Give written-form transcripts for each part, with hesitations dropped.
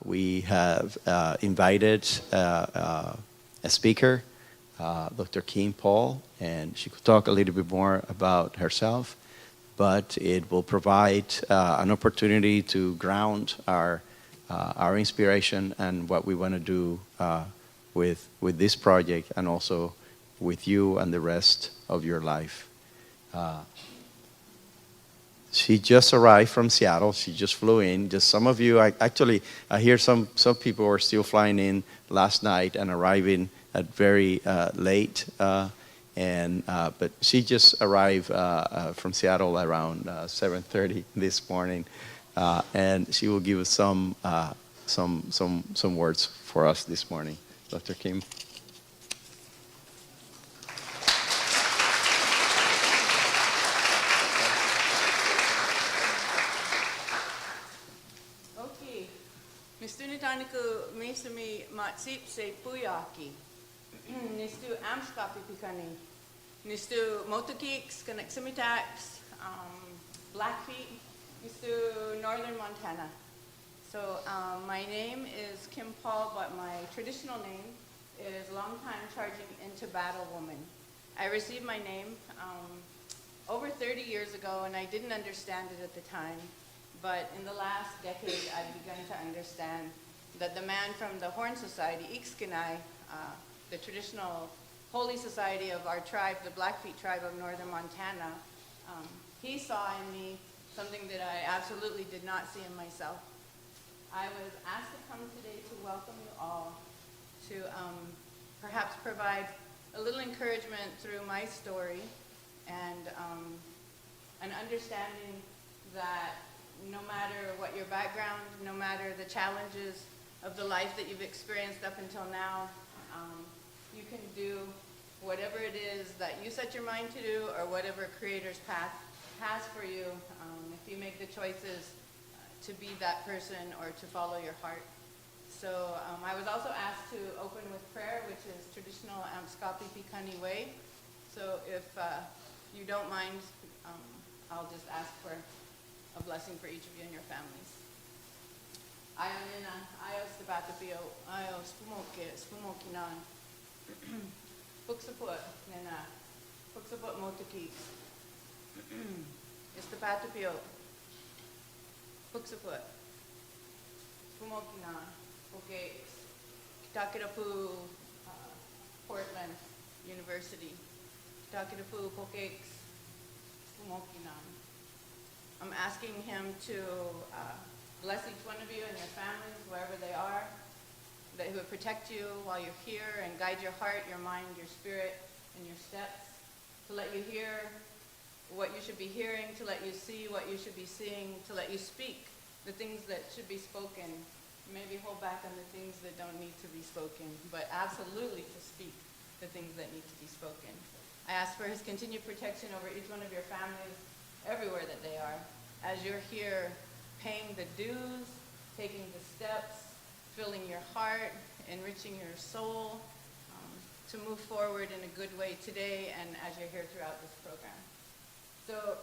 We have invited a speaker, Dr. Kim Paul, and she could talk a little bit more about herself, but it will provide an opportunity to ground our inspiration and what we want to do with this project, and also with you and the rest of your life. She just arrived from Seattle. She just flew in. Just some of you, I hear some people were still flying in last night and arriving at very late. But she just arrived from Seattle around 7:30 this morning, and she will give us some words for us this morning. Dr. Kim. Mistunitanku misami matsip se puyaki. Nistu amskapi pikani. Nistu motokiks, conneximitax, Blackfeet, nistu northern Montana. So my name is Kim Paul, but my traditional name is Longtime Charging Into Battle Woman. I received my name over 30 years ago, and I didn't understand it at the time. But in the last decade, I've begun to understand that the man from the Horn Society, EXITO, the traditional holy society of our tribe, the Blackfeet tribe of northern Montana, he saw in me something that I absolutely did not see in myself. I was asked to come today to welcome you all, to perhaps provide a little encouragement through my story, and an understanding that no matter what your background, no matter the challenges of the life that you've experienced up until now, you can do whatever it is that you set your mind to do, or whatever Creator's path has for you, if you make the choices to be that person or to follow your heart. So I was also asked to open with prayer, which is traditional Amskapi Pikani way. So if you don't mind, I'll just ask for a blessing for each of you and your families. Ayo nina, ayo sabatapio, ayo spumokinan. Puksaput nina, puksaput motokis. Istapatapio, puksaput, spumokinan, pukes, Kitakirapu, Portland University, Kitakirapu, pukes, spumokinan. I'm asking him to bless each one of you and your families, wherever they are, that he would protect you while you're here and guide your heart, your mind, your spirit, and your steps, to let you hear what you should be hearing, to let you see what you should be seeing, to let you speak the things that should be spoken. Maybe hold back on the things that don't need to be spoken, but absolutely to speak the things that need to be spoken. I ask for his continued protection over each one of your families, everywhere that they are, as you're here paying the dues, taking the steps, filling your heart, enriching your soul, to move forward in a good way today and as you're here throughout this program. So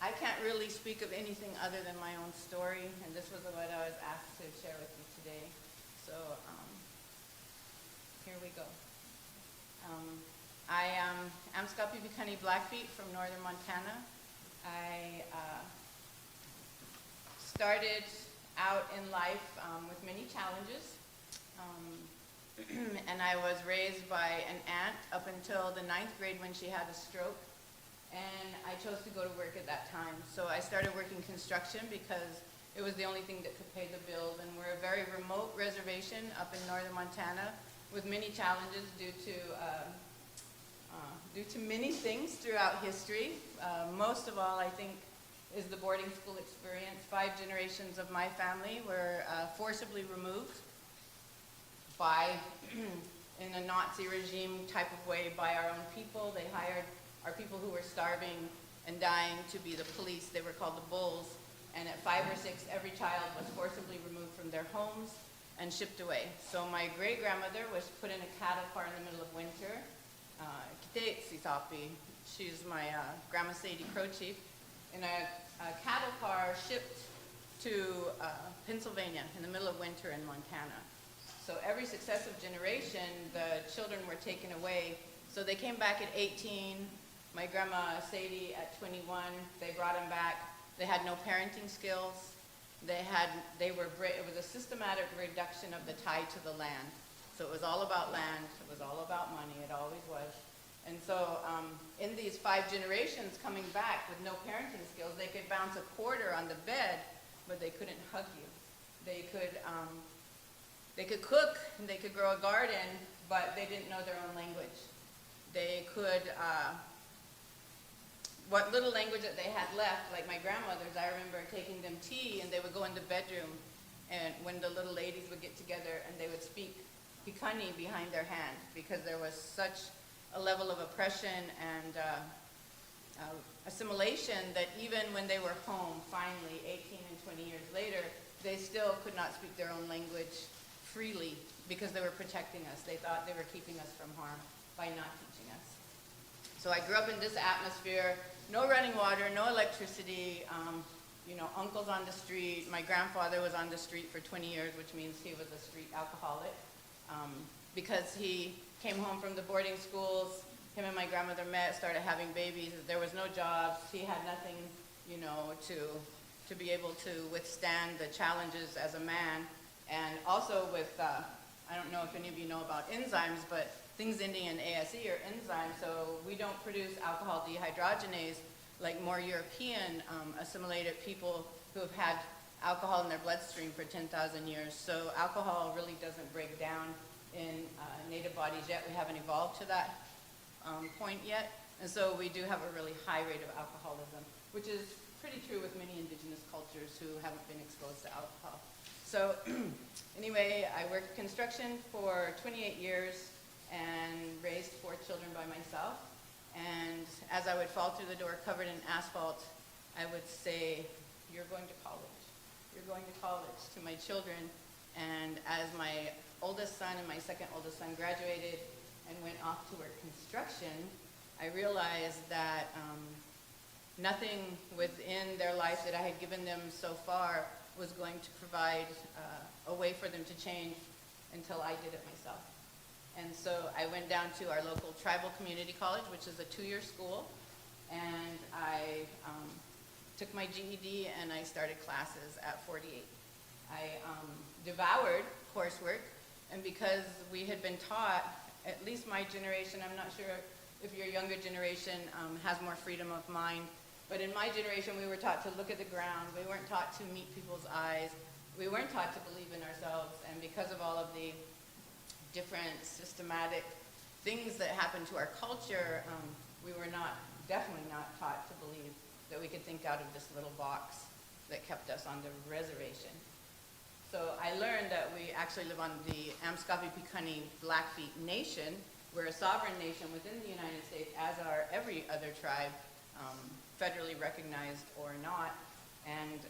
I can't really speak of anything other than my own story, and this was what I was asked to share with you today. So here we go. I am Amskapi Pikani Blackfeet from northern Montana. I started out in life with many challenges, and I was raised by an aunt up until the 9th grade when she had a stroke, and I chose to go to work at that time. So I started working construction because it was the only thing that could pay the bills, and we're a very remote reservation up in northern Montana with many challenges due to many things throughout history. Most of all, I think, is the boarding school experience. 5 generations of my family were forcibly removed in a Nazi regime type of way, by our own people. They hired our people who were starving and dying to be the police. They were called the Bulls. And at 5 or 6, every child was forcibly removed from their homes and shipped away. So my great-grandmother was put in a cattle car in the middle of winter. She's my Grandma Sadie Crow Chief, in a cattle car shipped to Pennsylvania in the middle of winter in Montana. So every successive generation, the children were taken away. So they came back at 18. My grandma Sadie at 21, they brought them back. They had no parenting skills. It was a systematic reduction of the tie to the land. So it was all about land. It was all about money. It always was. And so in these 5 generations coming back with no parenting skills, they could bounce a quarter on the bed, but they couldn't hug you. They could cook, and they could grow a garden, but they didn't know their own language. They could, what little language that they had left, like my grandmothers, I remember taking them tea, and they would go in the bedroom, and when the little ladies would get together, and they would speak Piikani behind their hand, because there was such a level of oppression and assimilation that even when they were home, finally, 18 and 20 years later, they still could not speak their own language freely because they were protecting us. They thought they were keeping us from harm by not teaching us. So I grew up in this atmosphere, no running water, no electricity, uncles on the street. My grandfather was on the street for 20 years, which means he was a street alcoholic. Because he came home from the boarding schools, him and my grandmother met, started having babies. There was no jobs. He had nothing, to be able to withstand the challenges as a man. And also with, I don't know if any of you know about enzymes, but things ending in ASE are enzymes, so we don't produce alcohol dehydrogenase like more European assimilated people who have had alcohol in their bloodstream for 10,000 years. So alcohol really doesn't break down in native bodies yet. We haven't evolved to that point yet. And so we do have a really high rate of alcoholism, which is pretty true with many indigenous cultures who haven't been exposed to alcohol. So anyway, I worked construction for 28 years and raised 4 children by myself. And as I would fall through the door covered in asphalt, I would say, "You're going to college. You're going to college," to my children. And as my oldest son and my second oldest son graduated and went off to work construction, I realized that nothing within their life that I had given them so far was going to provide a way for them to change until I did it myself. And so I went down to our local tribal community college, which is a 2-year school, and I took my GED and I started classes at 48. I devoured coursework, and because we had been taught, at least my generation, I'm not sure if your younger generation has more freedom of mind, but in my generation we were taught to look at the ground. We weren't taught to meet people's eyes. We weren't taught to believe in ourselves, and because of all of the different systematic things that happened to our culture, we were definitely not taught to believe that we could think out of this little box that kept us on the reservation. So I learned that we actually live on the Amskapi Piikani Blackfeet Nation. We're a sovereign nation within the United States, as are every other tribe, federally recognized or not. And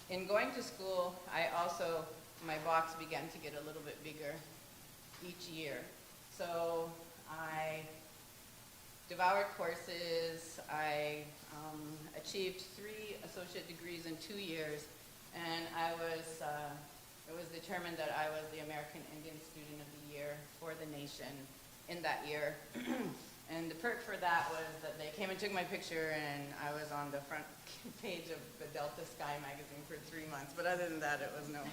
in going to school, my box began to get a little bit bigger each year. So I devoured courses. I achieved 3 associate degrees in 2 years, and it was determined that I was the American Indian Student of the Year for the nation in that year. And the perk for that was that they came and took my picture, and I was on the front page of the Delta Sky magazine for 3 months. But other than that, it was no.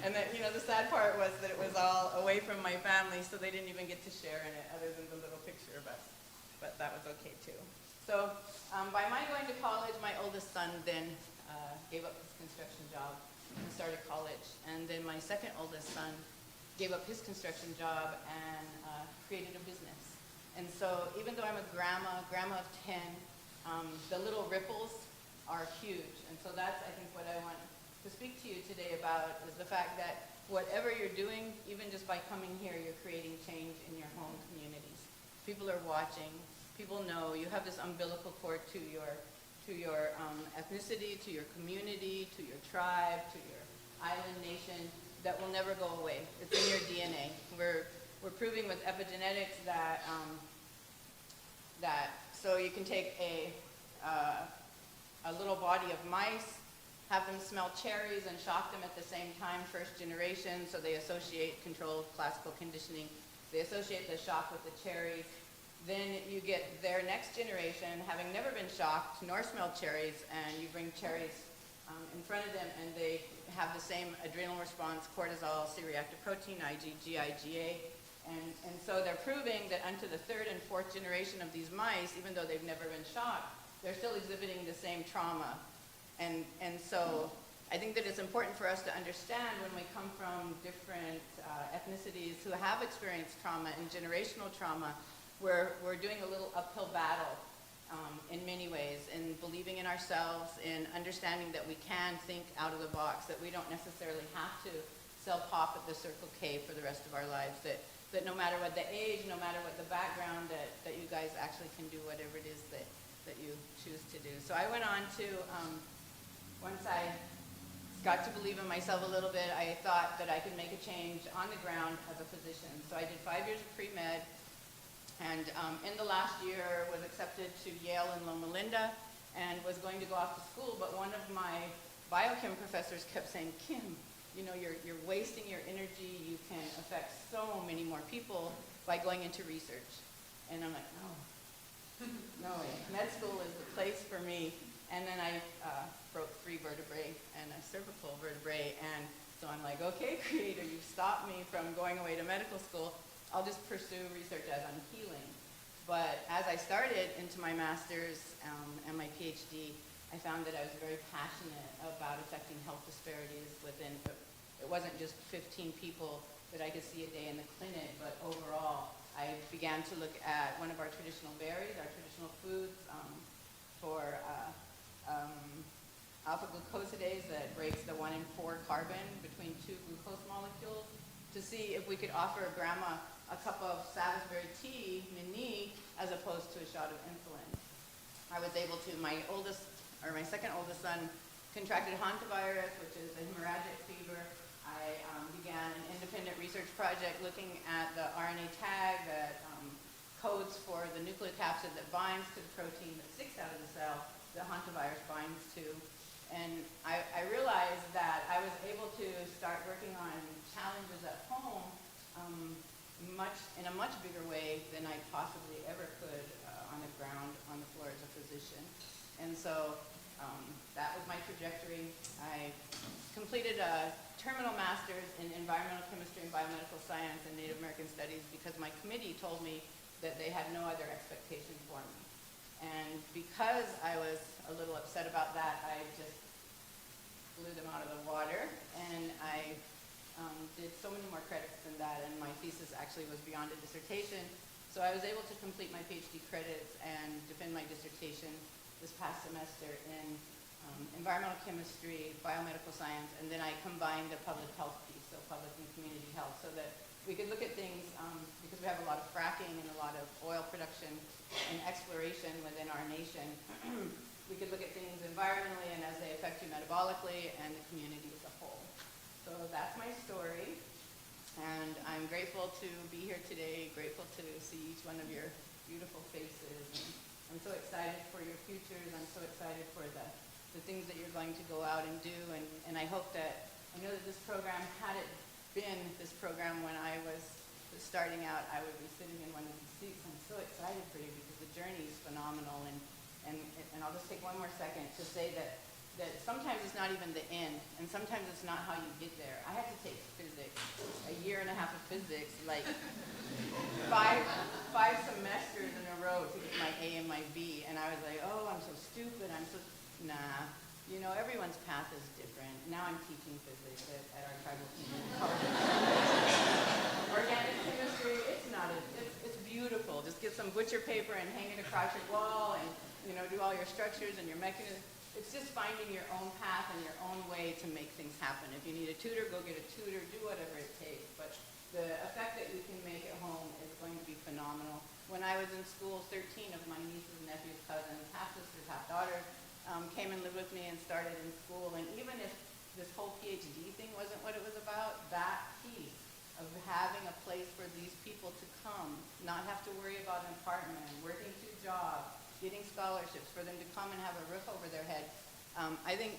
And then, the sad part was that it was all away from my family, so they didn't even get to share in it, other than the little picture. But that was okay too. So by my going to college, my oldest son then gave up his construction job and started college. And then my second oldest son gave up his construction job and created a business. And so even though I'm a grandma of 10, the little ripples are huge. And so that's, I think, what I want to speak to you today about, is the fact that whatever you're doing, even just by coming here, you're creating change in your home communities. People are watching. People know you have this umbilical cord to your ethnicity, to your community, to your tribe, to your island nation, that will never go away. It's in your DNA. We're proving with epigenetics that so you can take a little body of mice, have them smell cherries and shock them at the same time, first generation, so they associate controlled classical conditioning. They associate the shock with the cherries. Then you get their next generation, having never been shocked nor smelled cherries, and you bring cherries in front of them, and they have the same adrenal response, cortisol, C-reactive protein, IgG, IgA. And so they're proving that unto the third and fourth generation of these mice, even though they've never been shocked, they're still exhibiting the same trauma. And so I think that it's important for us to understand when we come from different ethnicities who have experienced trauma and generational trauma, we're doing a little uphill battle in many ways, in believing in ourselves, in understanding that we can think out of the box, that we don't necessarily have to sell pop at the Circle K for the rest of our lives, that no matter what the age, no matter what the background, that you guys actually can do whatever it is that you choose to do. So I went on to, once I got to believe in myself a little bit, I thought that I could make a change on the ground as a physician. So I did 5 years of pre-med, and in the last year was accepted to Yale and Loma Linda, and was going to go off to school, but one of my biochem professors kept saying, Kim, you know, you're wasting your energy, you can affect so many more people by going into research. And I'm like, no way, med school is the place for me. And then I broke 3 vertebrae and a cervical vertebrae, and so I'm like, okay, Creator, you've stopped me from going away to medical school. I'll just pursue research as I'm healing. But as I started into my master's and my PhD, I found that I was very passionate about affecting health disparities within, it wasn't just 15 people that I could see a day in the clinic, but overall, I began to look at one of our traditional berries, our traditional foods, for alpha-glucosidase that breaks the 1 in 4 carbon between 2 glucose molecules, to see if we could offer grandma a cup of Salisbury tea, Nini, as opposed to a shot of insulin. I was able to, my second oldest son contracted hantavirus, which is a hemorrhagic fever. I began an independent research project looking at the RNA tag that codes for the nucleocapsid that binds to the protein that sticks out of the cell that hantavirus binds to. And I realized that I was able to start working on challenges at home in a much bigger way than I possibly ever could on the ground, on the floor as a physician. And so that was my trajectory. I completed a terminal master's in environmental chemistry and biomedical science and Native American studies because my committee told me that they had no other expectation for me. And because I was a little upset about that, I just blew them out of the water, and I did so many more credits than that, and my thesis actually was beyond a dissertation. So I was able to complete my PhD credits and defend my dissertation this past semester in environmental chemistry, biomedical science, and then I combined the public health piece, so public and community health, so that we could look at things, because we have a lot of fracking and a lot of oil production and exploration within our nation, we could look at things environmentally and as they affect you metabolically and the community as a whole. So that's my story, and I'm grateful to be here today, grateful to see each one of your beautiful faces, and I'm so excited for your futures, I'm so excited for the things that you're going to go out and do, and I hope that, I know that this program, had it been this program when I was starting out, I would be sitting in one of these seats. I'm so excited for you because the journey is phenomenal, and I'll just take one more second to say that sometimes it's not even the end, and sometimes it's not how you get there. I had to take physics, a year and a half of physics, like five semesters in a row to get my A and my B, and I was like, oh, I'm so stupid, nah. You know, everyone's path is different. Now I'm teaching physics at our tribal community college. Organic chemistry, it's beautiful. Just get some butcher paper and hang it across your wall and, you know, do all your structures and your mechanisms. It's just finding your own path and your own way to make things happen. If you need a tutor, go get a tutor, do whatever it takes. But the effect that you can make at home is going to be phenomenal. When I was in school, 13 of my nieces, nephews, cousins, half-sisters, half-daughters, came and lived with me and started in school. And even if this whole PhD thing wasn't what it was about, that piece of having a place for these people to come, not have to worry about an apartment, working 2 jobs, getting scholarships, for them to come and have a roof over their head, I think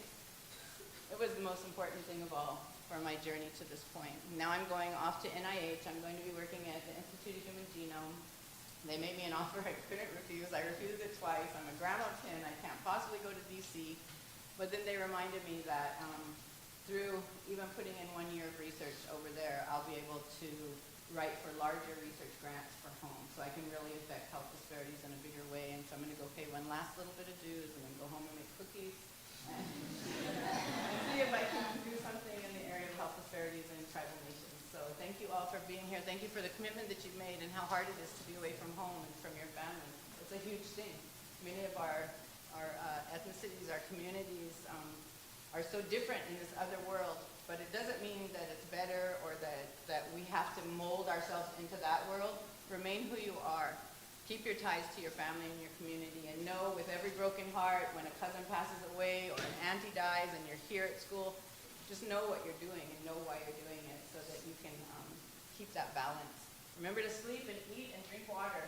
it was the most important thing of all for my journey to this point. Now I'm going off to NIH. I'm going to be working at the Institute of Human Genome. They made me an offer I couldn't refuse. I refused it twice. I'm a grandma of 10. I can't possibly go to DC. But then they reminded me that through even putting in 1 year of research over there, I'll be able to write for larger research grants for home. So I can really affect health disparities in a bigger way. And so I'm going to go pay one last little bit of dues and then go home and make cookies and see if I can do something in the area of health disparities in tribal nations. So thank you all for being here. Thank you for the commitment that you've made and how hard it is to be away from home and from your family. It's a huge thing. Many of our ethnicities, our communities are so different in this other world, but it doesn't mean that it's better or that we have to mold ourselves into that world. Remain who you are. Keep your ties to your family and your community, and know with every broken heart when a cousin passes away or an auntie dies and you're here at school, just know what you're doing and know why you're doing it so that you can keep that balance. Remember to sleep and eat and drink water.